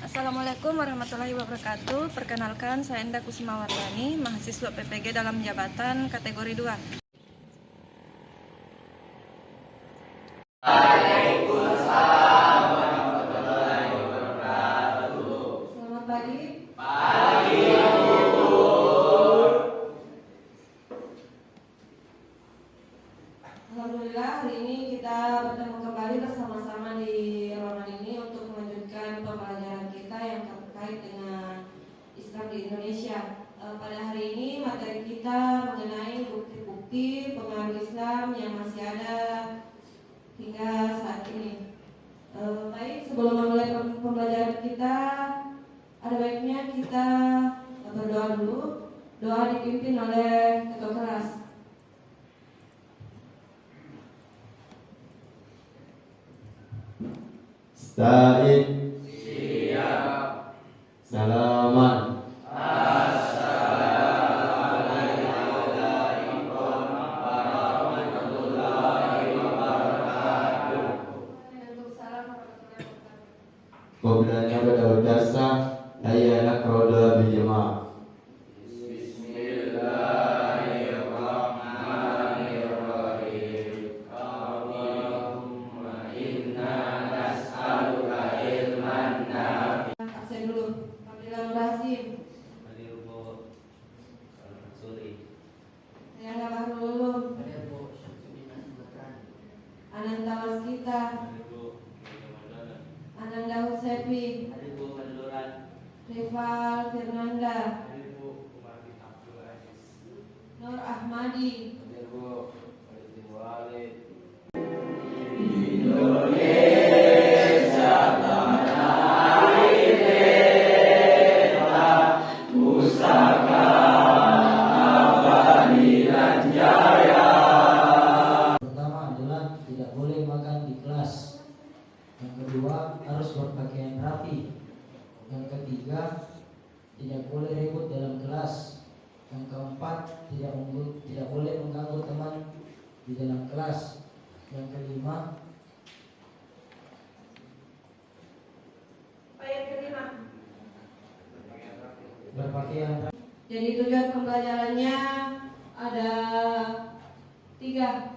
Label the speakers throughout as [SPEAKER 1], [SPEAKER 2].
[SPEAKER 1] Assalamualaikum warahmatullahi wabarakatuh. Perkenalkan, saya Enda Kusuma Wardani, mahasiswa PPG dalam jabatan kategori 2. Selamat pagi. Alhamdulillah, hari ini kita bertemu kembali bersama-sama di ruangan ini untuk melanjutkan pembelajaran kita yang terkait dengan Islam di Indonesia. Pada hari ini materi kita mengenai bukti-bukti pengaruh Islam yang masih ada hingga saat ini. Baik, sebelum memulai pembelajaran kita, ada baiknya kita berdoa dulu. Doa dipimpin oleh ketua kelas.
[SPEAKER 2] Sta'id. Siap. Salaman. Qabla an nabda ad-darsa hayya naqra'u bil jamaah.
[SPEAKER 1] Absen dulu. Abdillah Rasim. Riana Bahrul. Ananda Waskita. Ananda Husefi. Rival Firnanda. Nur Ahmadi.
[SPEAKER 3] Pertama adalah tidak boleh makan di kelas. Yang kedua, harus berpakaian rapi. Yang ketiga, tidak boleh ribut dalam kelas. Yang keempat, tidak boleh mengganggu teman di dalam kelas. Yang kelima,
[SPEAKER 1] Ayat kelima.
[SPEAKER 3] berpakaian rapi.
[SPEAKER 1] Jadi tujuan pembelajarannya ada 3.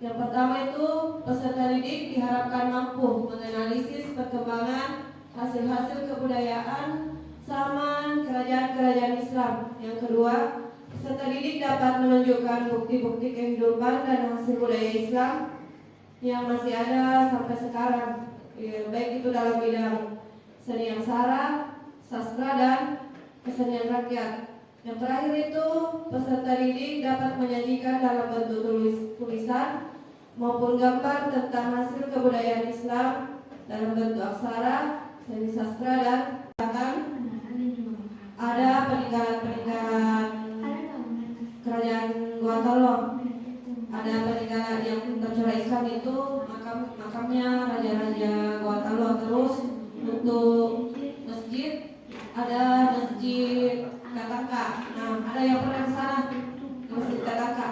[SPEAKER 1] Yang pertama itu peserta didik diharapkan mampu menganalisis perkembangan hasil-hasil kebudayaan zaman kerajaan-kerajaan Islam. Yang kedua, peserta didik dapat menunjukkan bukti-bukti kehidupan dan hasil budaya Islam yang masih ada sampai sekarang, baik itu dalam bidang seni aksara, sastra, dan kesenian rakyat. Yang terakhir itu peserta didik dapat menyajikan dalam bentuk tulisan maupun gambar tentang hasil kebudayaan Islam dalam bentuk aksara, seni sastra, dan bahkan ada peninggalan-peninggalan kerajaan Guatolo. Ada peninggalan yang tercorak Islam itu makamnya raja-raja Guatolo. Terus untuk masjid ada masjid Kataka. Nah, ada yang pernah ke sana? Masjid Kataka.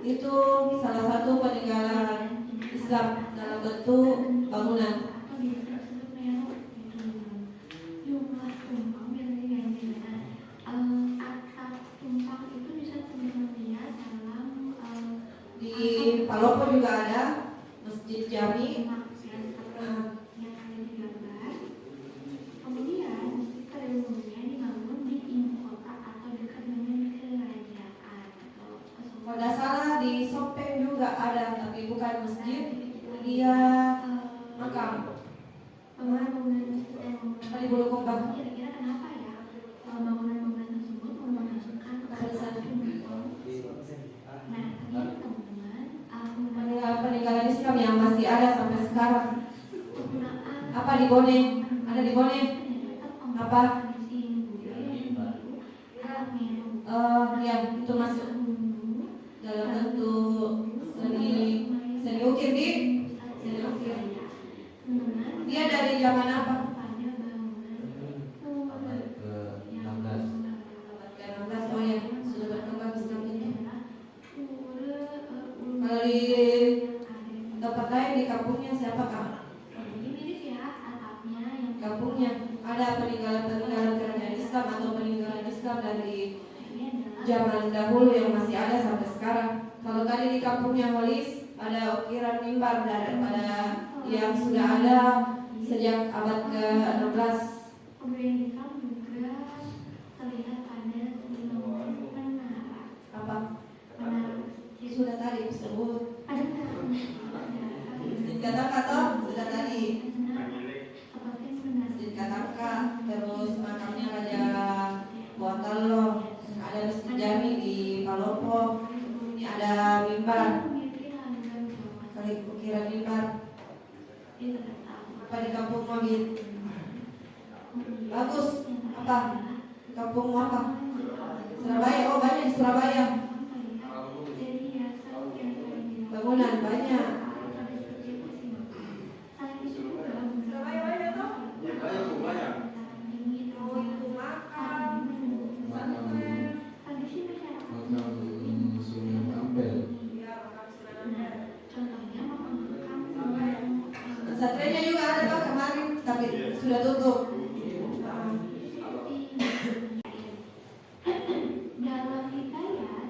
[SPEAKER 1] Itu salah satu peninggalan Islam dalam bentuk bangunan. Di Palopo juga ada Masjid Jami. Kalau tidak salah di Sopeng juga ada, tapi bukan masjid, dia makam. Di Bulukumba. Peninggalan Islam yang masih ada sampai sekarang. Apa di Bone? Ada di Bone? Apa? Ya, itu masuk dalam bentuk seni ukir di seni ukir. Dia dari zaman apa?
[SPEAKER 2] Abad ke-16.
[SPEAKER 1] Abad ke-16. Oh ya, sudah berkembang Islam ini. Kalau di tempat lain di kampungnya siapa, Kak? Kampungnya ada peninggalan-peninggalan kerajaan Islam atau peninggalan Islam dari zaman dahulu yang masih ada sampai sekarang. Kalau tadi di kampungnya Holis ada ukiran mimbar daripada yang sudah ada sejak abad ke-16.
[SPEAKER 4] Kemudian di kampung juga terlihat ada menara.
[SPEAKER 1] Apa?
[SPEAKER 4] Menara
[SPEAKER 1] Sudah tadi disebut.
[SPEAKER 4] ada menara.
[SPEAKER 1] Masjid Kataka sudah tadi.
[SPEAKER 4] Seperti menara.
[SPEAKER 1] Masjid Kataka, terus makamnya Raja Boatalo, ada Masjid Jami di Palopo. Ini ada mimbar, kali ukiran mimbar. Apa di kampung Mabit? Bagus. Apa? Di kampung apa? Surabaya. Oh, banyak di Surabaya. Bangunan banyak. Surabaya banyak toh? Oh, itu makam. Pesantren.
[SPEAKER 2] Makam Sunan Ampel.
[SPEAKER 1] Ya, makam Sunan Ampel.
[SPEAKER 4] Contohnya
[SPEAKER 1] Pesantrennya juga ada Pak kemarin, tapi sudah tutup.
[SPEAKER 4] dalam hikayat,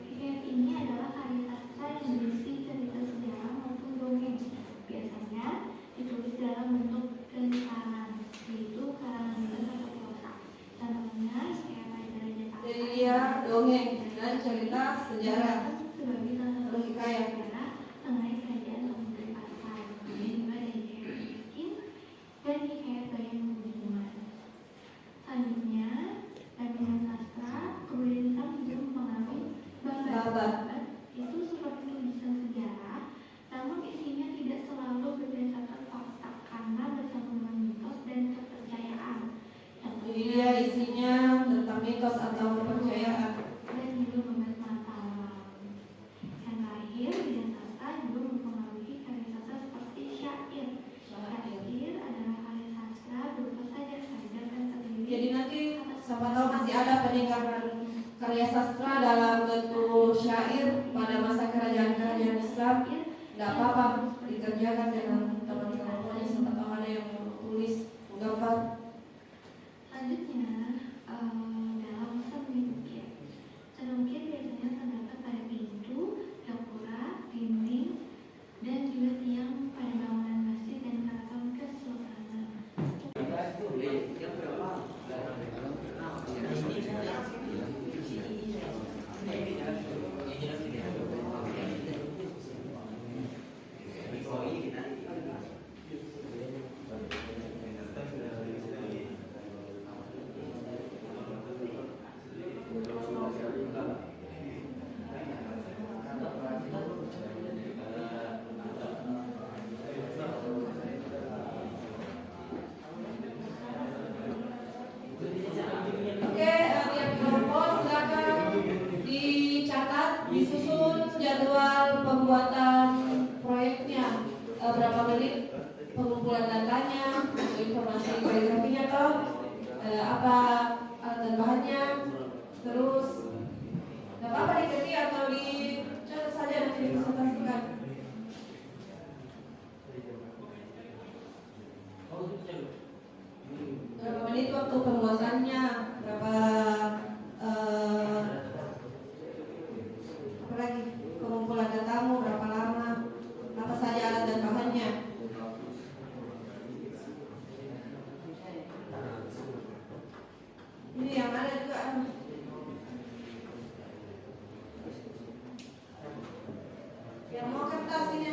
[SPEAKER 4] hikayat ini adalah karya sastra yang berisi cerita sejarah maupun dongeng. Biasanya ditulis dalam bentuk gantaran, yaitu karangan atau prosa. Contohnya kayak pada
[SPEAKER 1] Jadi dia dongeng dan cerita sejarah.
[SPEAKER 4] sebagai salah satu
[SPEAKER 1] Hikayat.
[SPEAKER 4] sejarah mengenai kerajaan Lampung Pasar. Kemudian juga ada hikayat miskin dan hikayat bayan hubungan. Selanjutnya, dengan sastra, kemudian kita juga mempengaruhi babat. Itu seperti tulisan sejarah, namun isinya tidak selalu berdasarkan fakta karena bersambungan mitos dan kepercayaan.
[SPEAKER 1] Jadi dia isinya tentang mitos atau kepercayaan.
[SPEAKER 4] Dan juga membahas mata alam. Yang terakhir, bidang sastra juga mempengaruhi karya sastra seperti syair. Syair adalah karya sastra berupa sajar-sajar dan terdiri.
[SPEAKER 1] Jadi nanti siapa tahu masih ada peninggalan karya sastra dalam bentuk syair pada masa kerajaan-kerajaan Islam. Tidak apa-apa dikerjakan dengan teman-teman, siapa tahu ada yang mau tulis, gambar.
[SPEAKER 4] Selanjutnya, dalam seni ukir. Seni ukir biasanya terdapat pada pintu, gapura, dinding, dan juga tiang pada bangunan masjid dan keraton kesultanan.
[SPEAKER 1] Oke, tiap kelompok silakan dicatat, disusun jadwal pembuatan proyeknya. Berapa menit pengumpulan datanya, informasi koreografinya toh, apa alat dan bahannya, terus nggak apa-apa diketik atau dicatat saja nanti dipresentasikan. Berapa menit waktu pembuatannya, berapa apa lagi pengumpulan datamu, berapa lama, apa saja alat dan bahannya. Ini yang ada juga yang mau kertas ini.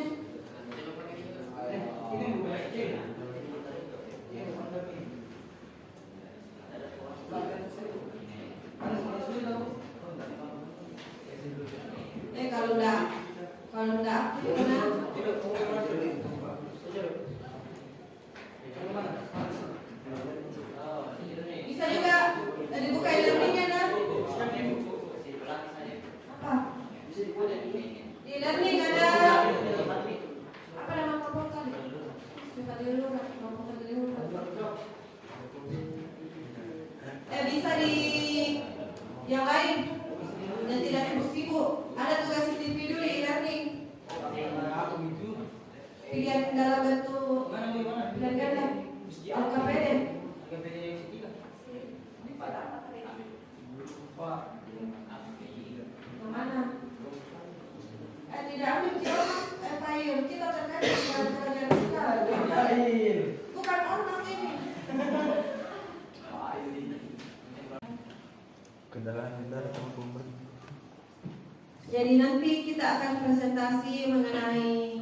[SPEAKER 1] Jadi nanti kita akan presentasi mengenai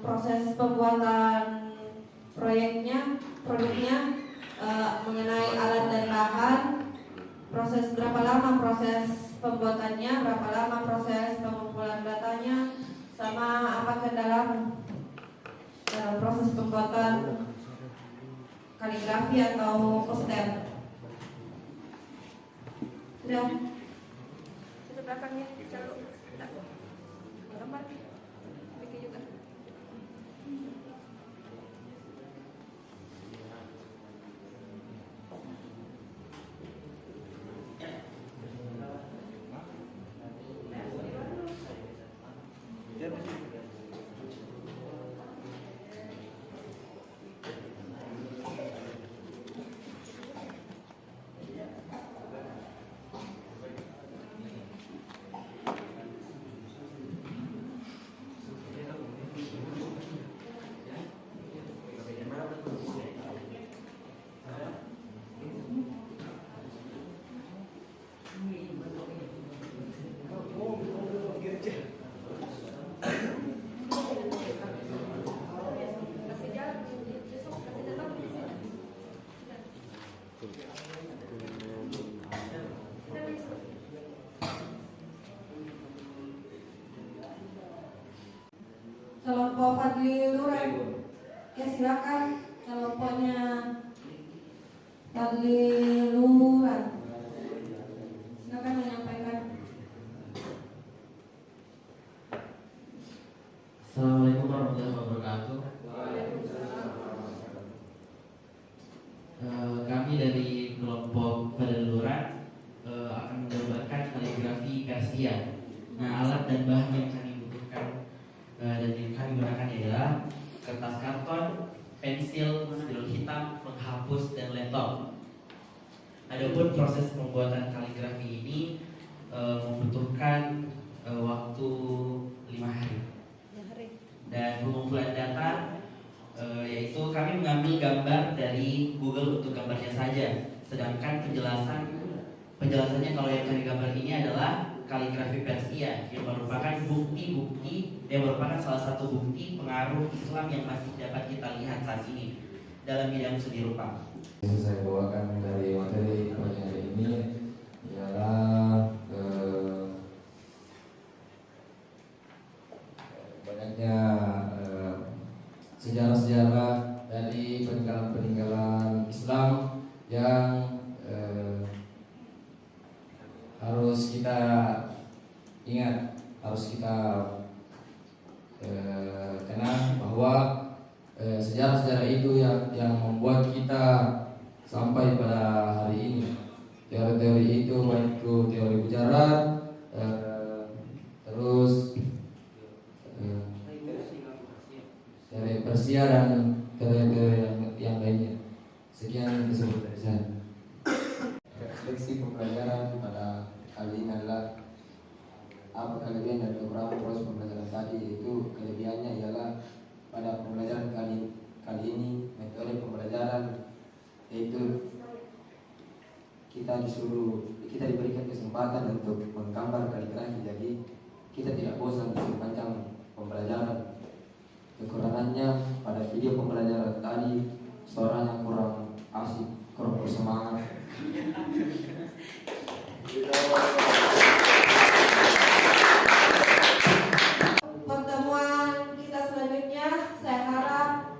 [SPEAKER 1] proses pembuatan produknya, mengenai alat dan bahan, proses berapa lama proses pembuatannya, berapa lama proses pengumpulan datanya, sama apa kendala dalam proses pembuatan kaligrafi atau poster. Sudah? Itu belakangnya, jalur. Gambar. Bikin juga. Kelompok Fadli Luren, ya silakan kelompoknya Fadli Luren, silakan menyampaikan.
[SPEAKER 5] Assalamualaikum warahmatullahi wabarakatuh. Kami dari kelompok Fadli Luren akan menggambarkan kaligrafi Persia. Nah, alat dan bahan yang kami butuhkan dan yang kami gunakan adalah kertas karton, pensil, spidol hitam, penghapus, dan laptop. Adapun proses pembuatan kaligrafi ini membutuhkan waktu 5 hari. Dan pengumpulan data yaitu kami mengambil gambar dari Google untuk gambarnya saja. Sedangkan penjelasannya kalau yang kami gambar ini adalah kaligrafi Persia yang merupakan salah satu bukti pengaruh Islam yang masih dapat kita lihat saat ini dalam bidang seni rupa.
[SPEAKER 2] Yang saya bawakan dari materi pelajaran hari ini ialah banyaknya sejarah-sejarah dari peninggalan-peninggalan Islam yang harus kita ingat, harus kita kenang bahwa sejarah-sejarah itu yang membuat kita sampai pada hari ini. Teori-teori itu baik itu teori Gujarat, terus teori Persia dan teori-teori yang lainnya. Sekian disebut dari saya. Refleksi pembelajaran pada kali ini adalah apa kelebihan dan kekurangan proses pembelajaran tadi. Yaitu kelebihannya ialah pada pembelajaran kali ini metode pembelajaran yaitu kita diberikan kesempatan untuk menggambar kaligrafi, jadi kita tidak bosan di sepanjang pembelajaran. Kekurangannya pada video pembelajaran tadi suaranya kurang asik, kurang bersemangat.
[SPEAKER 1] Pertemuan kita selanjutnya, saya harap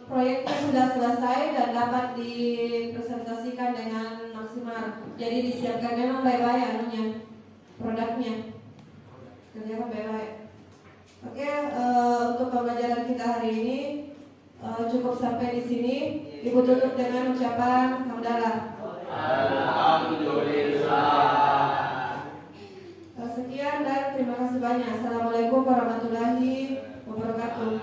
[SPEAKER 1] proyeknya sudah selesai dan dapat dipresentasikan dengan maksimal. Jadi disiapkan memang baik-baik anunya, produknya, kerjakan baik-baik. Oke, untuk pembelajaran kita hari ini cukup sampai di sini. Ibu tutup dengan ucapan hamdalah.
[SPEAKER 5] Alhamdulillah.
[SPEAKER 1] Sekian dan terima kasih banyak. Assalamualaikum warahmatullahi wabarakatuh.